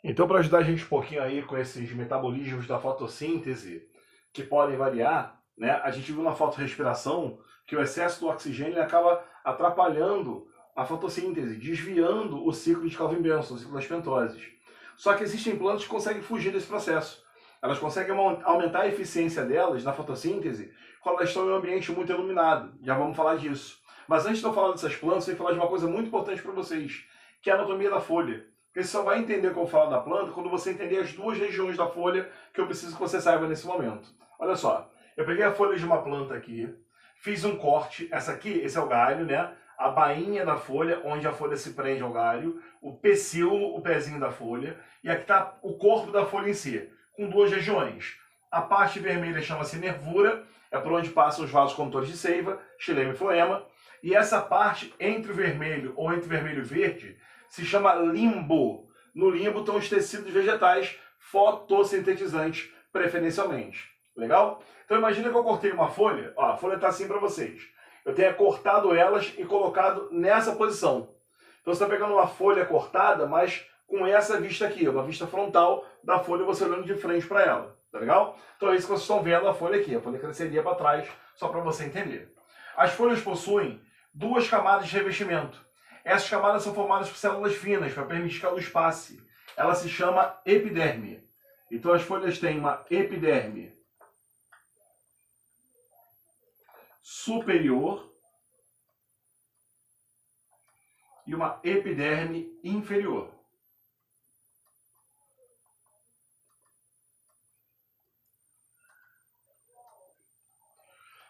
Então, para ajudar a gente um pouquinho aí com esses metabolismos da fotossíntese, que podem variar, né? A gente viu na fotorrespiração que o excesso do oxigênio acaba atrapalhando a fotossíntese, desviando o ciclo de Calvin-Benson, o ciclo das pentoses. Só que existem plantas que conseguem fugir desse processo. Elas conseguem aumentar a eficiência delas na fotossíntese quando elas estão em um ambiente muito iluminado. Já vamos falar disso. Mas antes de eu falar dessas plantas, eu vou falar de uma coisa muito importante para vocês, que é a anatomia da folha. Porque você só vai entender como falar da planta quando você entender as duas regiões da folha que eu preciso que você saiba nesse momento. Olha só, eu peguei a folha de uma planta aqui, fiz um corte, esse é o galho, né? A bainha da folha, onde a folha se prende ao galho, o pecíolo, o pezinho da folha, e aqui está o corpo da folha em si, com duas regiões. A parte vermelha chama-se nervura, é por onde passam os vasos condutores de seiva, xilema e floema, e essa parte entre o vermelho ou entre o vermelho e verde se chama limbo. No limbo estão os tecidos vegetais fotossintetizantes, preferencialmente. Legal? Então imagina que eu cortei uma folha, ó, a folha está assim para vocês. Eu tenho cortado elas e colocado nessa posição. Então você está pegando uma folha cortada, mas com essa vista aqui, uma vista frontal da folha, você olhando de frente para ela. Tá legal? Então é isso que vocês estão vendo a folha aqui. A folha cresceria para trás, só para você entender. As folhas possuem duas camadas de revestimento. Essas camadas são formadas por células finas, para permitir que a luz passe. Ela se chama epiderme. Então as folhas têm uma epiderme superior e uma epiderme inferior.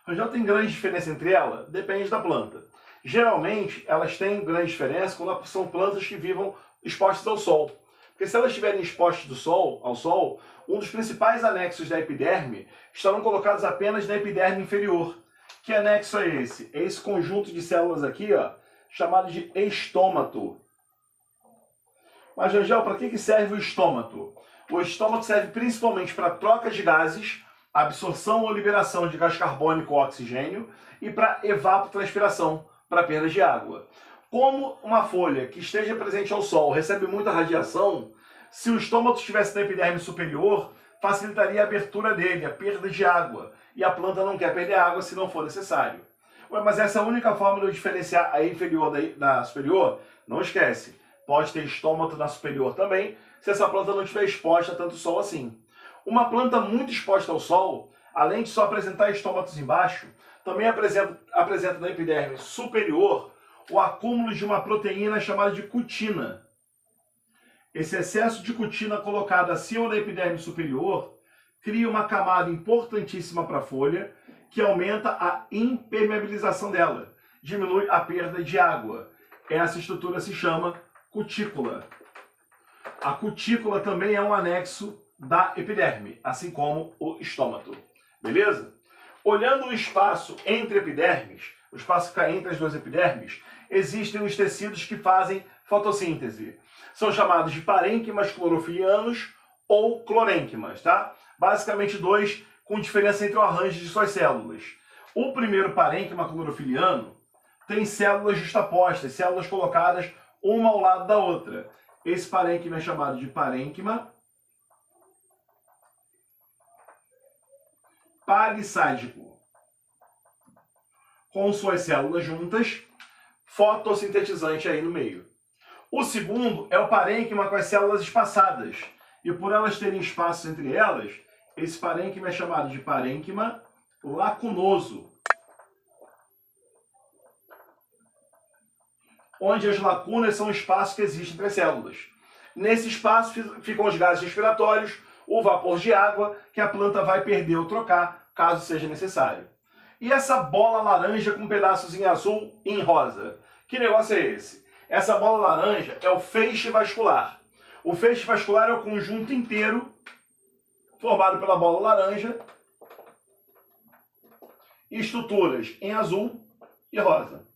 Já tem grande diferença entre elas? Depende da planta. Geralmente, elas têm grande diferença quando são plantas que vivam expostas ao sol. Porque se elas estiverem expostas ao sol, um dos principais anexos da epiderme estarão colocados apenas na epiderme inferior. Que anexo é esse? É esse conjunto de células aqui, ó, chamado de estômato. Mas, Angel, para que serve o estômato? O estômato serve principalmente para troca de gases, absorção ou liberação de gás carbônico ou oxigênio e para evapotranspiração, para perda de água. Como uma folha que esteja presente ao sol recebe muita radiação, se o estômato estivesse na epiderme superior, facilitaria a abertura dele, a perda de água. E a planta não quer perder água se não for necessário. Ué, mas essa é a única forma de eu diferenciar a inferior da superior? Não esquece, pode ter estômato na superior também, se essa planta não estiver exposta a tanto sol assim. Uma planta muito exposta ao sol, além de só apresentar estômatos embaixo, também apresenta na epiderme superior o acúmulo de uma proteína chamada de cutina. Esse excesso de cutina colocado acima da epiderme superior cria uma camada importantíssima para a folha, que aumenta a impermeabilização dela, diminui a perda de água. Essa estrutura se chama cutícula. A cutícula também é um anexo da epiderme, assim como o estômato. Beleza? Olhando o espaço entre epidermes, o espaço que fica entre as duas epidermes, existem os tecidos que fazem fotossíntese. São chamados de parênquimas clorofilianos ou clorênquimas, tá? Basicamente dois com diferença entre o arranjo de suas células. O primeiro parênquima clorofiliano tem células justapostas, células colocadas uma ao lado da outra. Esse parênquima é chamado de parênquima palissádico, com suas células juntas, fotossintetizante aí no meio. O segundo é o parênquima com as células espaçadas, e por elas terem espaços entre elas, esse parênquima é chamado de parênquima lacunoso, onde as lacunas são espaços que existem entre as células. Nesse espaço ficam os gases respiratórios, o vapor de água, que a planta vai perder ou trocar, caso seja necessário. E essa bola laranja com pedaços em azul e em rosa? Que negócio é esse? Essa bola laranja é o feixe vascular. O feixe vascular é o conjunto inteiro formado pela bola laranja e estruturas em azul e rosa.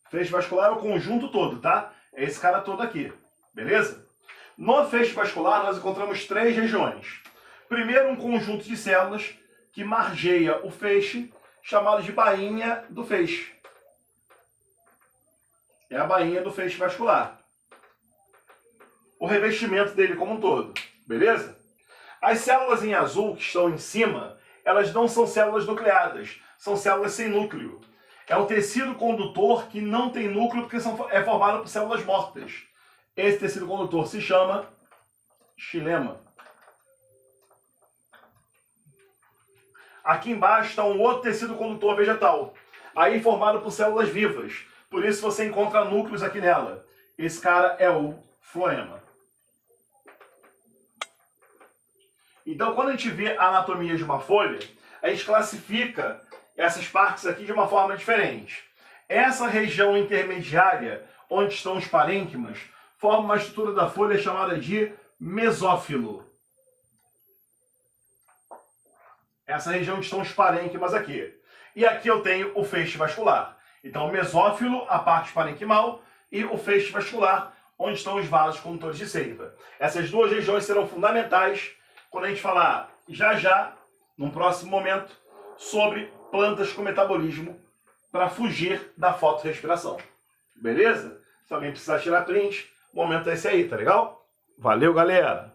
Feixe vascular é o conjunto todo, tá? É esse cara todo aqui, beleza? No feixe vascular, nós encontramos três regiões. Primeiro, um conjunto de células que margeia o feixe, chamado de bainha do feixe. É a bainha do feixe vascular. o revestimento dele como um todo, beleza? As células em azul que estão em cima, elas não são células nucleadas, são células sem núcleo. É um tecido condutor que não tem núcleo porque é formado por células mortas. Esse tecido condutor se chama xilema. Aqui embaixo está um outro tecido condutor vegetal, aí formado por células vivas. Por isso você encontra núcleos aqui nela. Esse cara é o floema. Então, quando a gente vê a anatomia de uma folha, a gente classifica essas partes aqui de uma forma diferente. Essa região intermediária, onde estão os parênquimas, forma uma estrutura da folha chamada de mesófilo. Essa região onde estão os parênquimas aqui. E aqui eu tenho o feixe vascular. Então, o mesófilo, a parte parenquimal, e o feixe vascular, onde estão os vasos condutores de seiva. Essas duas regiões serão fundamentais quando a gente falar já, num próximo momento, sobre plantas com metabolismo para fugir da fotorrespiração. Beleza? Se alguém precisar tirar print, o momento é esse aí, tá legal? Valeu, galera!